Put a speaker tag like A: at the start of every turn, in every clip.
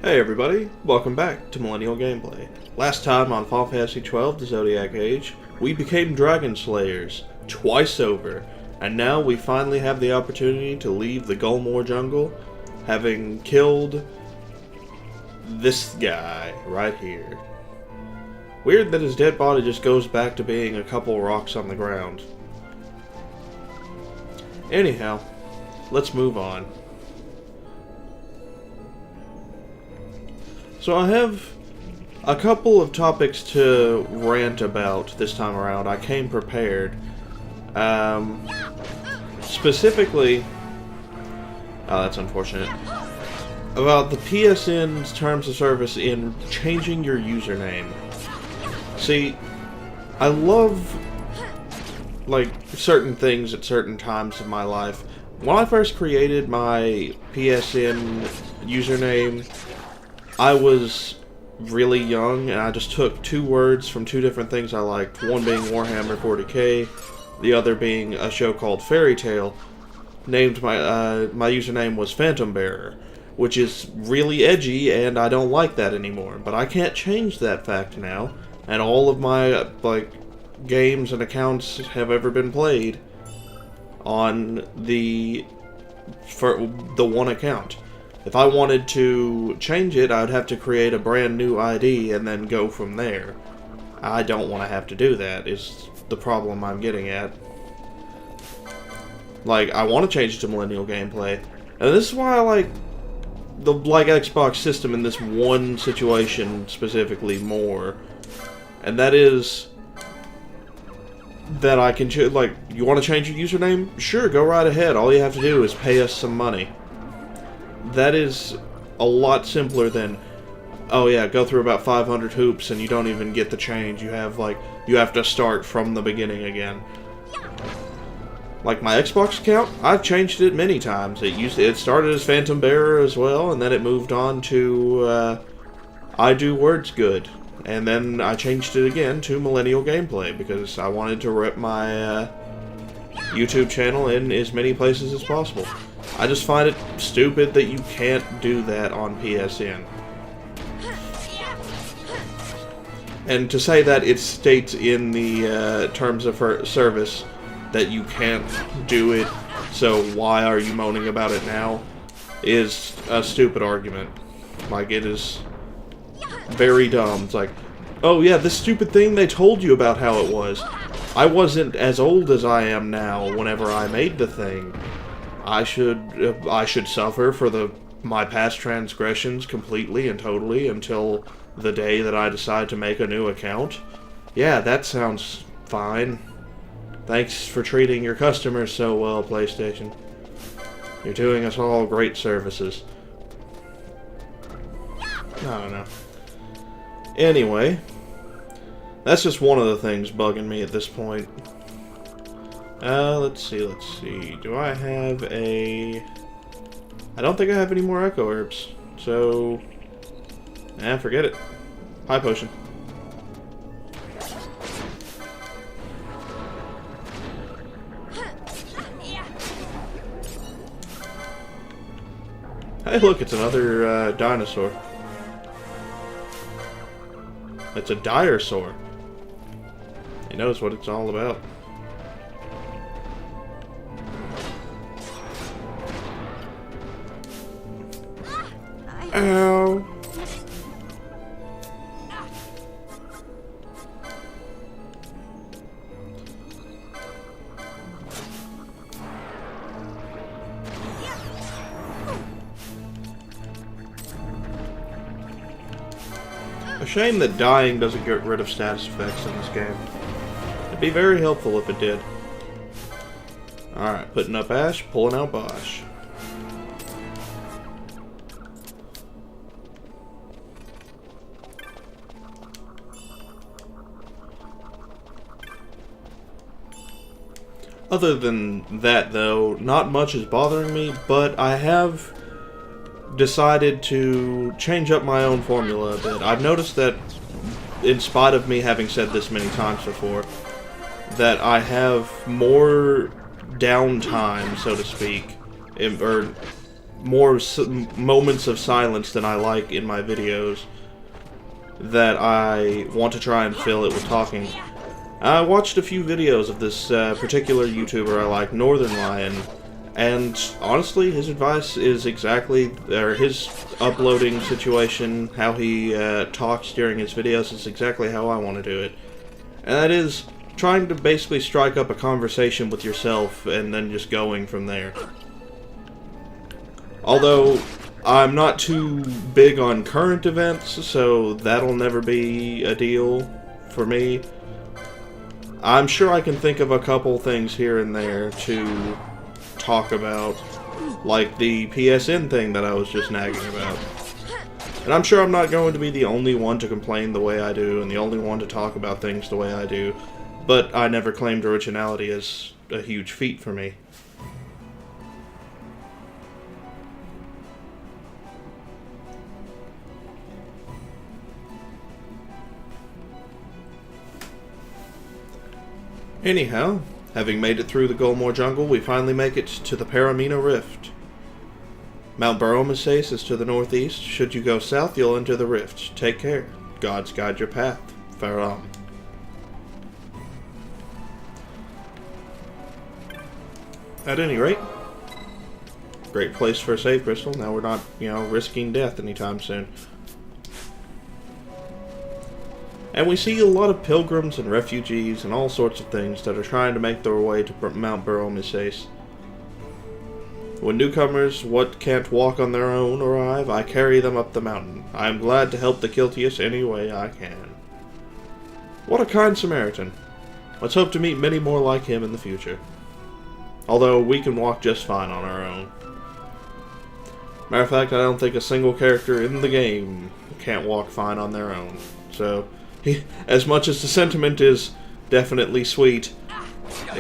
A: Hey everybody, welcome back to Millennial Gameplay. Last time on Final Fantasy XII, the Zodiac Age, we became Dragon Slayers, twice over, and now we finally have the opportunity to leave the Gulmore jungle, having killed this guy right here. Weird that his dead body just goes back to being a couple rocks on the ground. Anyhow, let's move on. So I have a couple of topics to rant about this time around. I came prepared. Specifically, oh, that's unfortunate, about the PSN's terms of service in changing your username. See, I love, like, certain things at certain times in my life. When I first created my PSN username, I was really young, and I just took two words from two different things I liked, one being Warhammer 40k, the other being a show called Fairy Tail. Named my username was Phantom Bearer, which is really edgy, and I don't like that anymore. But I can't change that fact now, and all of my games and accounts have ever been played on the one account. If I wanted to change it, I'd have to create a brand new ID and then go from there. I don't want to have to do that, is the problem I'm getting at. Like, I want to change it to Millennial Gameplay. And this is why I like the Xbox system in this one situation specifically more. And that is that I can choose, you want to change your username? Sure, go right ahead. All you have to do is pay us some money. That is a lot simpler than, oh yeah, go through about 500 hoops and you don't even get the change. You have to start from the beginning again. Like my Xbox account, I've changed it many times. It started as Phantom Bearer as well, and then it moved on to I Do Words Good, and then I changed it again to Millennial Gameplay because I wanted to rep my YouTube channel in as many places as possible. I just find it stupid that you can't do that on PSN. And to say that it states in the terms of service that you can't do it, so why are you moaning about it now, is a stupid argument. Like, it is very dumb. It's like, oh yeah, this stupid thing, they told you about how it was. I wasn't as old as I am now whenever I made the thing. I should suffer for my past transgressions completely and totally until the day that I decide to make a new account. Yeah, that sounds fine. Thanks for treating your customers so well, PlayStation. You're doing us all great services. I don't know. Anyway, that's just one of the things bugging me at this point. Let's see. Do I have a... I don't think I have any more Echo Herbs. So... forget it. High Potion. Hey look, it's another, dinosaur. It's a Dire-saur. He knows what it's all about. Ow. A shame that dying doesn't get rid of status effects in this game. It'd be very helpful if it did. Alright, putting up Ash, pulling out Bosch. Other than that, though, not much is bothering me, but I have decided to change up my own formula a bit. I've noticed that, in spite of me having said this many times before, that I have more downtime, so to speak, or more moments of silence than I like in my videos that I want to try and fill it with talking. I watched a few videos of this particular YouTuber I like, Northern Lion, and honestly, his advice is exactly, or his uploading situation, how he talks during his videos is exactly how I want to do it. And that is trying to basically strike up a conversation with yourself and then just going from there. Although, I'm not too big on current events, so that'll never be a deal for me. I'm sure I can think of a couple things here and there to talk about, like the PSN thing that I was just nagging about. And I'm sure I'm not going to be the only one to complain the way I do, and the only one to talk about things the way I do, but I never claimed originality as a huge feat for me. Anyhow, having made it through the Golmore jungle, we finally make it to the Paramina Rift. Mount Baromesace is to the northeast. Should you go south, you'll enter the rift. Take care. Gods guide your path. Faram. At any rate, great place for a save crystal. Now we're not, risking death anytime soon. And we see a lot of pilgrims and refugees and all sorts of things that are trying to make their way to Mount Baromesace. When newcomers, what can't walk on their own, arrive, I carry them up the mountain. I am glad to help the guiltiest any way I can. What a kind Samaritan. Let's hope to meet many more like him in the future. Although, we can walk just fine on our own. Matter of fact, I don't think a single character in the game can't walk fine on their own. So, as much as the sentiment is definitely sweet,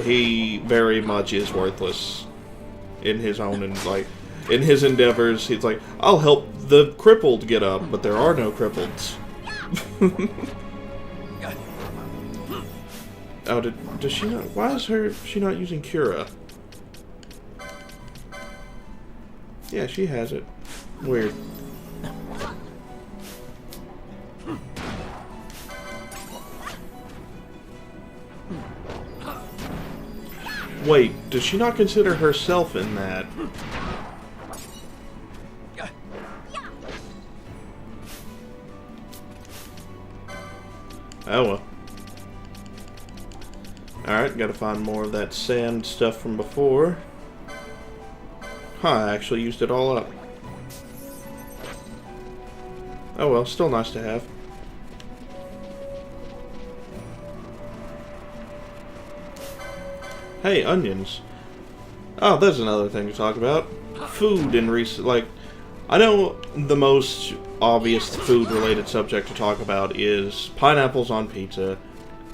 A: he very much is worthless in his own, and in his endeavors. He's like, I'll help the crippled get up, but there are no crippleds. Oh, does she not? Why is she not using Cura? Yeah, she has it. Weird. Wait, does she not consider herself in that? Oh well. Alright, gotta find more of that sand stuff from before. Huh, I actually used it all up. Oh well, still nice to have. Hey, onions. Oh, there's another thing to talk about. Food in recent, I know the most obvious food-related subject to talk about is pineapples on pizza.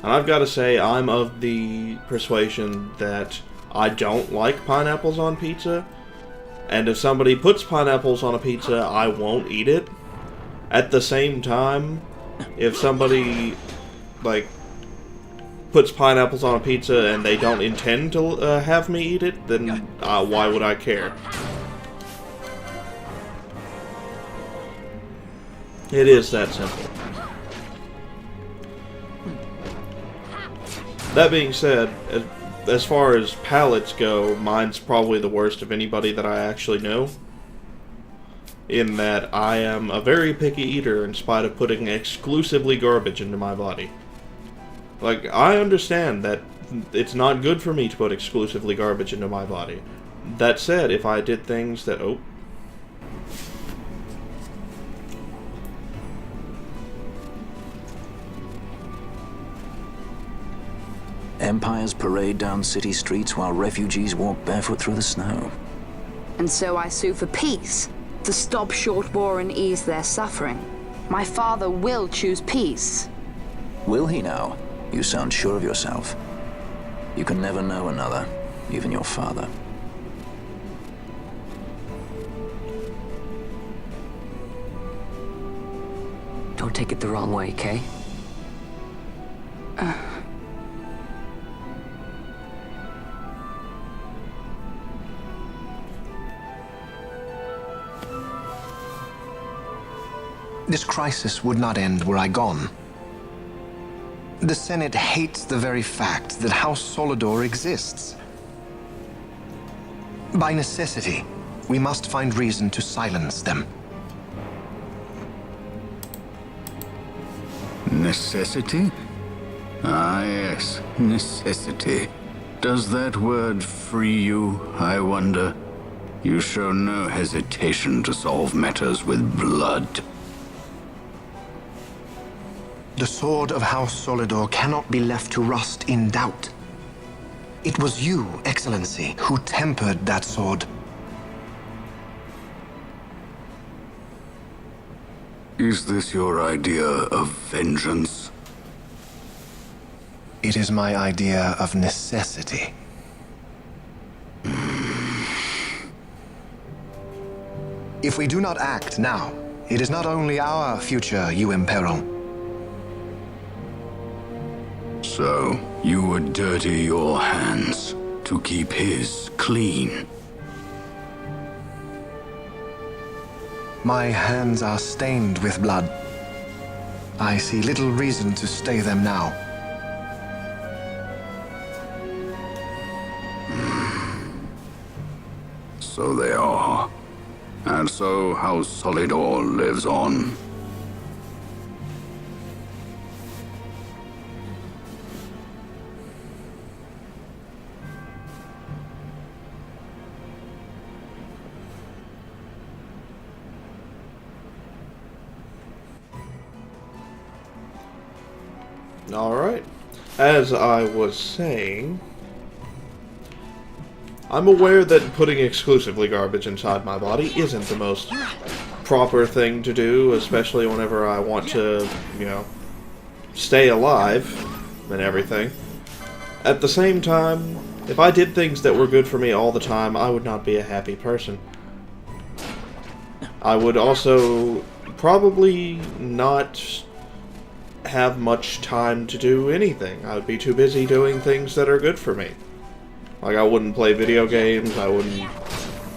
A: And I've got to say, I'm of the persuasion that I don't like pineapples on pizza. And if somebody puts pineapples on a pizza, I won't eat it. At the same time, if somebody, puts pineapples on a pizza and they don't intend to have me eat it, then why would I care? It is that simple. That being said, as far as palates go, mine's probably the worst of anybody that I actually know. In that I am a very picky eater in spite of putting exclusively garbage into my body. I understand that it's not good for me to put exclusively garbage into my body. That said, if I did things that... Oh.
B: Empires parade down city streets while refugees walk barefoot through the snow.
C: And so I sue for peace, to stop short war and ease their suffering. My father will choose peace.
B: Will he now? You sound sure of yourself. You can never know another, even your father.
D: Don't take it the wrong way, Kay.
E: This crisis would not end were I gone. The Senate hates the very fact that House Solidor exists. By necessity, we must find reason to silence them.
F: Necessity? Ah, yes, necessity. Does that word free you, I wonder? You show no hesitation to solve matters with blood.
E: The sword of House Solidor cannot be left to rust in doubt. It was you, Excellency, who tempered that sword.
F: Is this your idea of vengeance?
E: It is my idea of necessity. If we do not act now, it is not only our future you imperil.
F: So, you would dirty your hands to keep his clean?
E: My hands are stained with blood. I see little reason to stay them now.
F: So they are. And so House Solidor lives on.
A: Alright. As I was saying, I'm aware that putting exclusively garbage inside my body isn't the most proper thing to do, especially whenever I want to, you know, stay alive and everything. At the same time, if I did things that were good for me all the time, I would not be a happy person. I would also probably not have much time to do anything. I would be too busy doing things that are good for me. Like, I wouldn't play video games, I wouldn't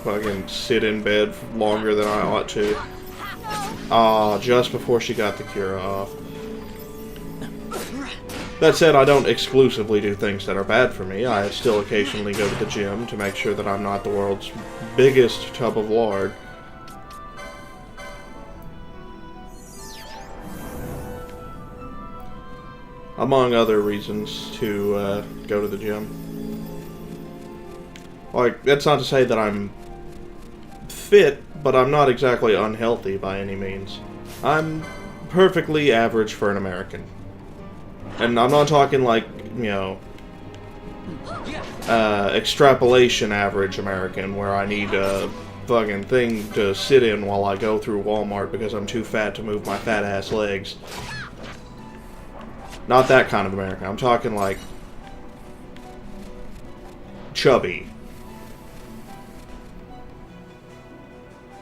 A: fucking sit in bed longer than I ought to. Ah, just before she got the cure off. That said, I don't exclusively do things that are bad for me. I still occasionally go to the gym to make sure that I'm not the world's biggest tub of lard. Among other reasons to go to the gym. Like, that's not to say that I'm fit, but I'm not exactly unhealthy by any means. I'm perfectly average for an American. And I'm not talking like, you know, extrapolation average American, where I need a fucking thing to sit in while I go through Walmart because I'm too fat to move my fat ass legs. Not that kind of American. I'm talking like chubby.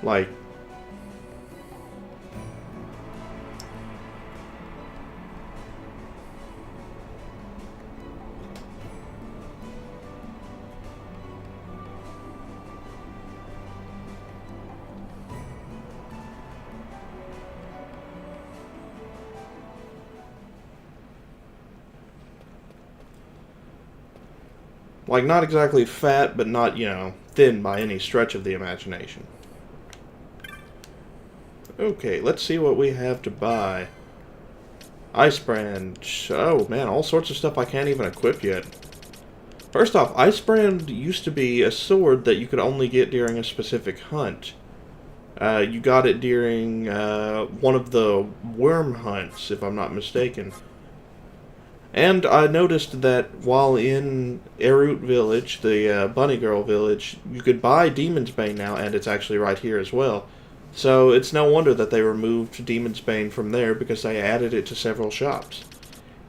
A: Like not exactly fat, but not, you know, thin by any stretch of the imagination. Okay, let's see what we have to buy. Ice Brand. Oh, man, all sorts of stuff I can't even equip yet. First off, Ice Brand used to be a sword that you could only get during a specific hunt. You got it during one of the worm hunts, if I'm not mistaken. And I noticed that while in Erut Village, the Bunny Girl Village, you could buy Demon's Bane now, and it's actually right here as well. So it's no wonder that they removed Demon's Bane from there, because they added it to several shops.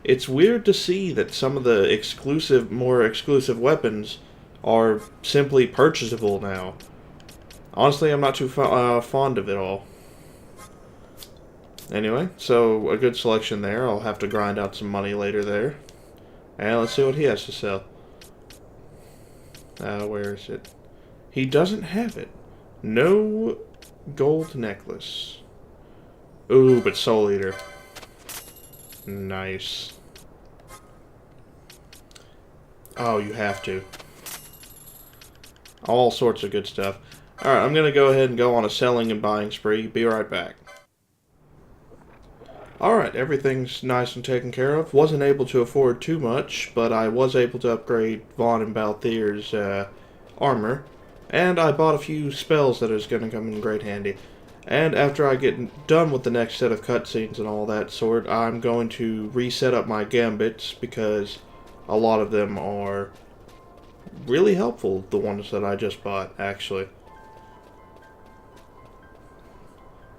A: It's weird to see that some of the exclusive, more exclusive weapons are simply purchasable now. Honestly, I'm not too fond of it all. Anyway, so a good selection there. I'll have to grind out some money later there. And let's see what he has to sell. Where is it? He doesn't have it. No gold necklace. Ooh, but Soul Eater. Nice. Oh, you have to. All sorts of good stuff. Alright, I'm going to go ahead and go on a selling and buying spree. Be right back. Alright, everything's nice and taken care of. Wasn't able to afford too much, but I was able to upgrade Vaughn and Balthier's armor. And I bought a few spells that is going to come in great handy. And after I get done with the next set of cutscenes and all that sort, I'm going to reset up my gambits because a lot of them are really helpful, the ones that I just bought, actually.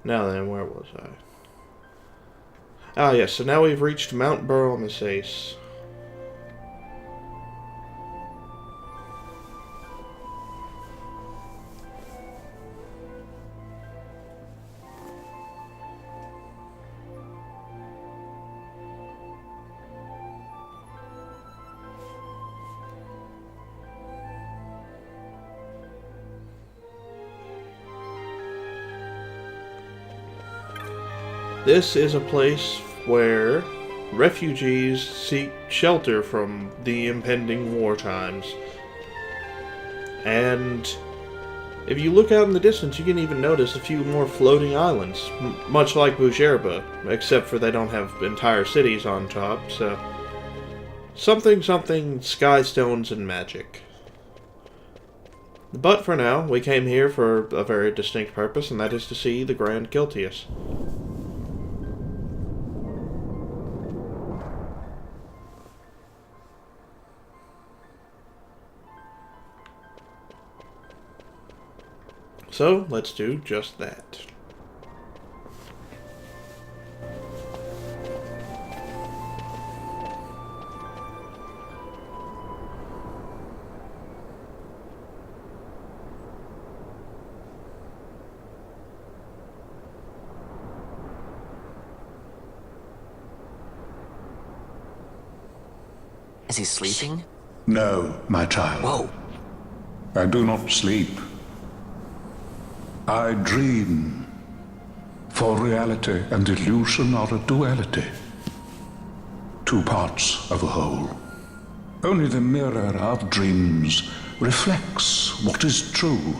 A: Now then, where was I? Ah, yes, so now we've reached Mount Baromesace. This is a place where refugees seek shelter from the impending war times. And if you look out in the distance, you can even notice a few more floating islands, much like Bujerba, except for they don't have entire cities on top, so something, sky stones and magic. But for now, we came here for a very distinct purpose, and that is to see the Grand Kiltius. So, let's do just that.
D: Is he sleeping?
G: No, my child.
D: Whoa.
G: I do not sleep. I dream. For reality and illusion are a duality. Two parts of a whole. Only the mirror of dreams reflects what is true.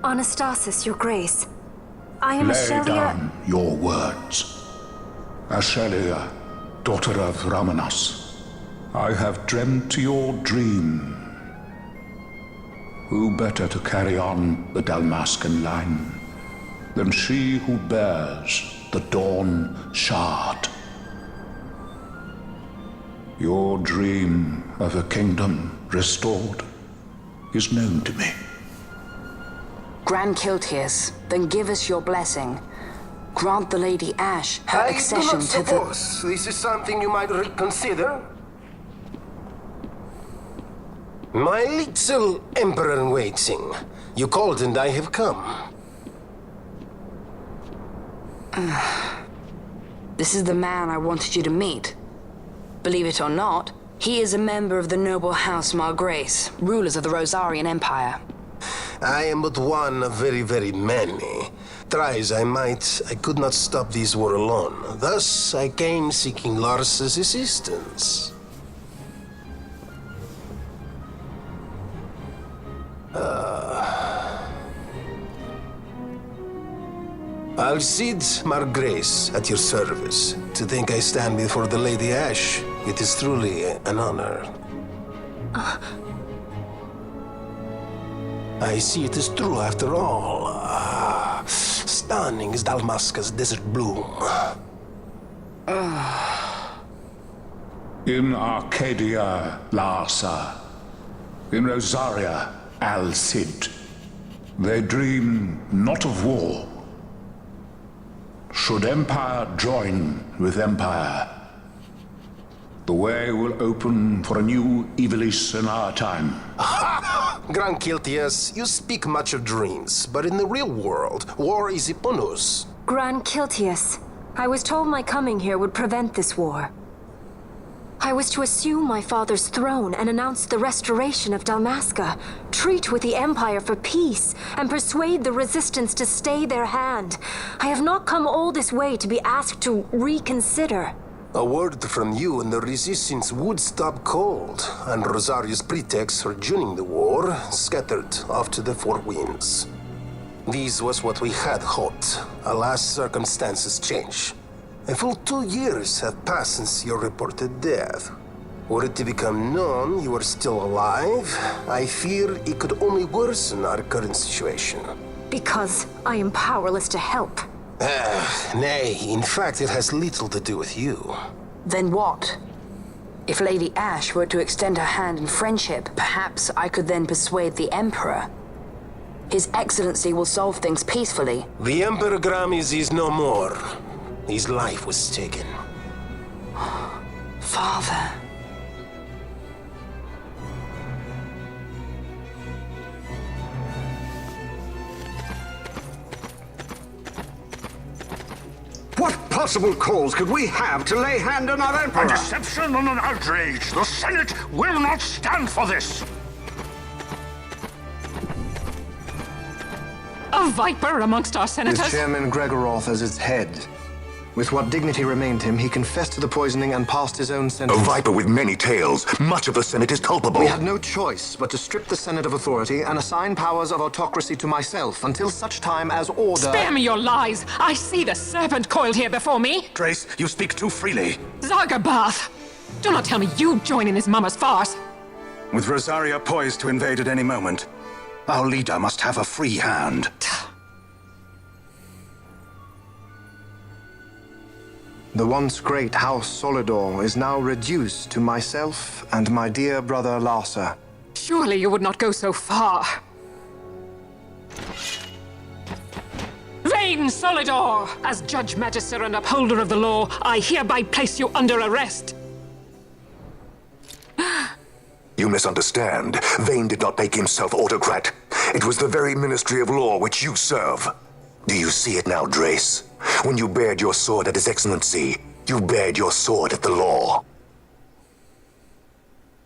H: Anastasis, Your Grace. I am
G: Lay
H: Ashelia.
G: down your words. Ashelia, daughter of Ramanas, I have dreamt your dream. Who better to carry on the Dalmascan line than she who bears the Dawn Shard? Your dream of a kingdom restored is known to me.
C: Grand Kiltius, then give us your blessing. Grant the Lady Ash her accession to the...
I: I do not suppose this is something you might reconsider. My little Emperor-in-Waiting, you called and I have come.
C: This is the man I wanted you to meet. Believe it or not, he is a member of the noble house Margrace, rulers of the Rosarian Empire.
I: I am but one of very, very many. Try as I might, I could not stop this war alone. Thus, I came seeking Lars's assistance. Alcide Margrace at your service. To think I stand before the Lady Ash, it is truly an honor. I see it is true after all. Stunning is Dalmasca's desert bloom.
G: In Arcadia, Larsa. In Rosaria, Alcid. They dream not of war. Should empire join with empire, the way will open for a new Ivalice in our time.
I: Grand Kiltius, you speak much of dreams, but in the real world, war is upon us.
H: Grand Kiltius, I was told my coming here would prevent this war. I was to assume my father's throne and announce the restoration of Dalmasca, treat with the Empire for peace, and persuade the Resistance to stay their hand. I have not come all this way to be asked to reconsider.
I: A word from you and the Resistance would stop cold, and Rosario's pretext for joining the war scattered off to the four winds. This was what we had hoped. Alas, circumstances change. A full 2 years have passed since your reported death. Were it to become known you are still alive, I fear it could only worsen our current situation.
H: Because I am powerless to help.
I: Nay, in fact, it has little to do with you.
C: Then what? If Lady Ash were to extend her hand in friendship, perhaps I could then persuade the Emperor. His Excellency will solve things peacefully.
I: The Emperor Gramis is no more. His life was taken.
C: Father.
J: What possible cause could we have to lay hand on our Emperor?
K: A deception and an outrage! The Senate will not stand for this!
L: A viper amongst our senators?
E: With Chairman Gregoroth as its head. With what dignity remained him, he confessed to the poisoning and passed his own
M: A
E: sentence.
M: viper with many tails. Much of the Senate is culpable.
E: We had no choice but to strip the Senate of authority and assign powers of autocracy to myself until such time as order...
L: Spare me your lies! I see the serpent coiled here before me!
K: Trace, you speak too freely.
L: Zargabath! Do not tell me you join in his mama's farce!
K: With Rosaria poised to invade at any moment, our leader must have a free hand.
E: The once great House Solidor is now reduced to myself and my dear brother Larsa.
L: Surely you would not go so far. Vain Solidor! As Judge Magister and upholder of the law, I hereby place you under arrest.
M: You misunderstand. Vane did not make himself autocrat. It was the very Ministry of Law which you serve. Do you see it now, Drace? When you bared your sword at His Excellency, you bared your sword at the law.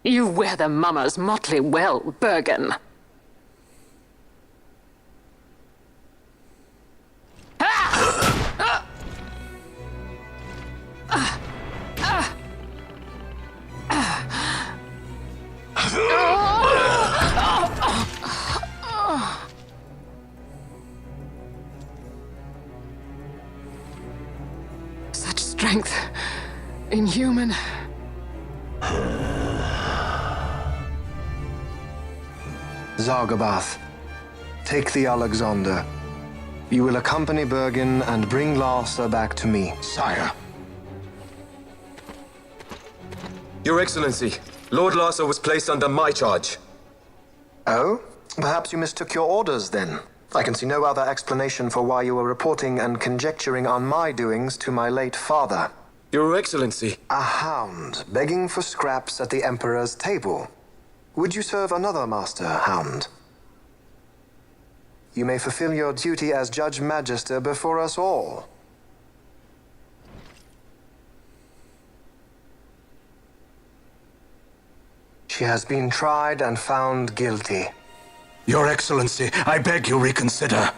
L: You wear the mama's motley well, Bergen. Such strength. Inhuman.
E: Zargabath, take the Alexander. You will accompany Bergen and bring Larsa back to me.
K: Sire.
N: Your Excellency, Lord Larsa was placed under my charge.
E: Oh? Perhaps you mistook your orders, then. I can see no other explanation for why you were reporting and conjecturing on my doings to my late father.
N: Your Excellency.
E: A hound begging for scraps at the Emperor's table. Would you serve another master, hound? You may fulfill your duty as Judge Magister before us all. She has been tried and found guilty.
K: Your Excellency, I beg you reconsider.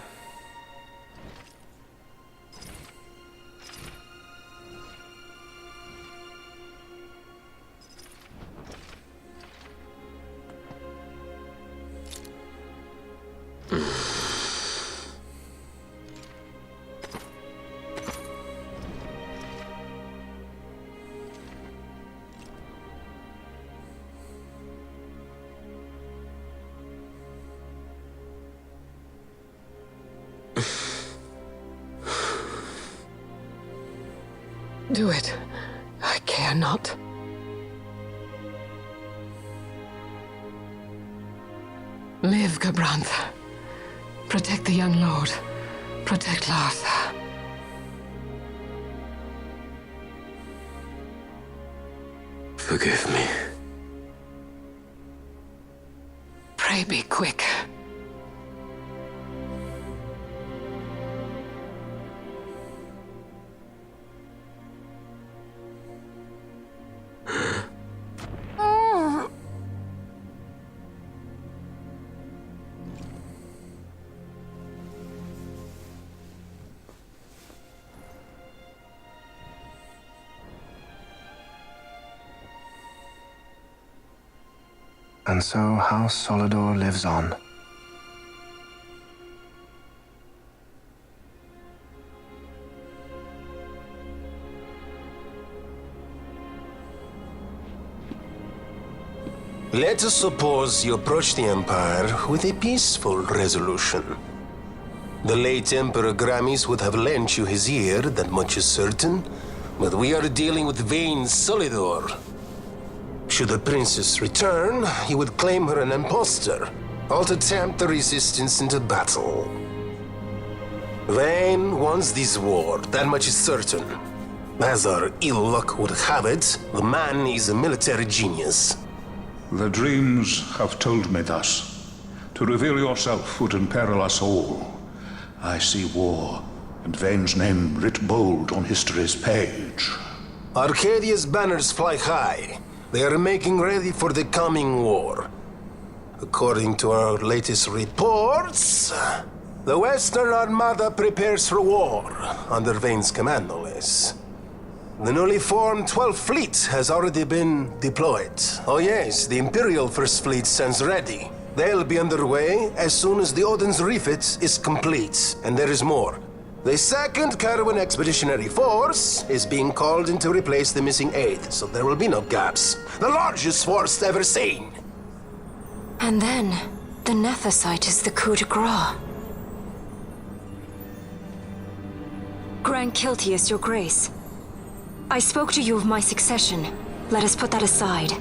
L: Do it. I care not. Live, Gabranth. Protect the young lord. Protect Larsa.
N: Forgive me.
L: Pray be quick.
E: And so House Solidor lives on.
I: Let us suppose you approach the Empire with a peaceful resolution. The late Emperor Gramis would have lent you his ear, that much is certain, but we are dealing with vain Solidor. Should the princess return, he would claim her an impostor, or to tempt the resistance into battle. Vayne wants this war, that much is certain. As our ill luck would have it, the man is a military genius.
G: The dreams have told me thus. To reveal yourself would imperil us all. I see war, and Vayne's name writ bold on history's page.
I: Arcadia's banners fly high. They are making ready for the coming war. According to our latest reports, the Western Armada prepares for war, under Vayne's command, no less. The newly formed 12th Fleet has already been deployed. Oh yes, the Imperial First Fleet stands ready. They'll be underway as soon as the Odin's refit is complete. And there is more. The 2nd Caravan Expeditionary Force is being called in to replace the missing 8th, so there will be no gaps. The largest force ever seen.
H: And then, the Nethicite is the coup de grace. Grand Kiltius, your grace. I spoke to you of my succession. Let us put that aside.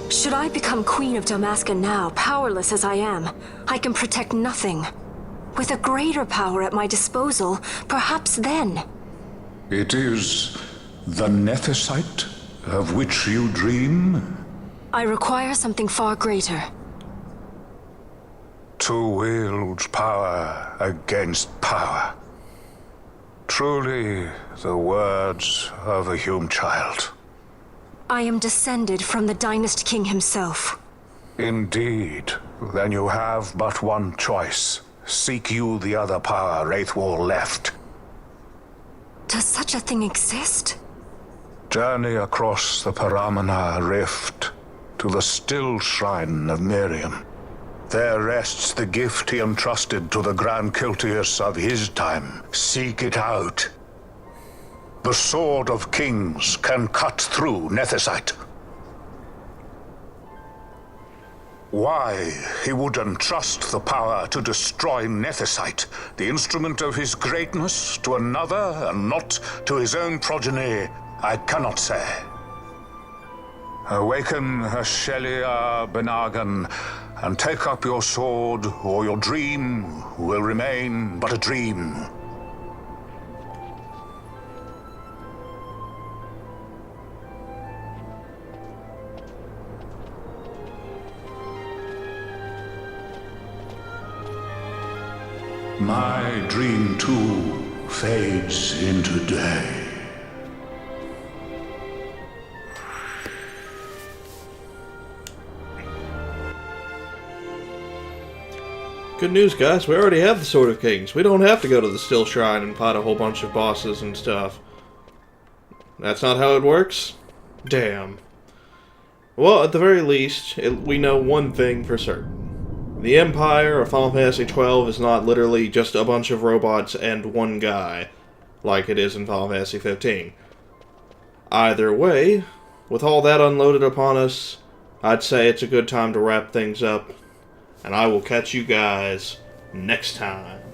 H: Should I become Queen of Dalmasca now, powerless as I am, I can protect nothing. With a greater power at my disposal, perhaps then.
G: It is the Nethicite of which you dream?
H: I require something far greater.
G: To wield power against power. Truly, the words of a Hume child.
H: I am descended from the Dynast King himself.
G: Indeed. Then you have but one choice. Seek you the other power Wraithwall left.
H: Does such a thing exist?
G: Journey across the Paramana Rift to the still shrine of Miriam. There rests the gift he entrusted to the Grand Kiltius of his time. Seek it out. The Sword of Kings can cut through Nethicite. Why he would entrust the power to destroy Nethicite, the instrument of his greatness, to another and not to his own progeny, I cannot say. Awaken Ashelia Benagan, and take up your sword, or your dream will remain but a dream. My dream too fades into day.
A: Good news, guys. We already have the Sword of Kings. We don't have to go to the Still Shrine and fight a whole bunch of bosses and stuff. That's not how it works? Damn. Well, at the very least, we know one thing for certain. The Empire of Final Fantasy XII is not literally just a bunch of robots and one guy, like it is in Final Fantasy XV. Either way, with all that unloaded upon us, I'd say it's a good time to wrap things up. And I will catch you guys next time.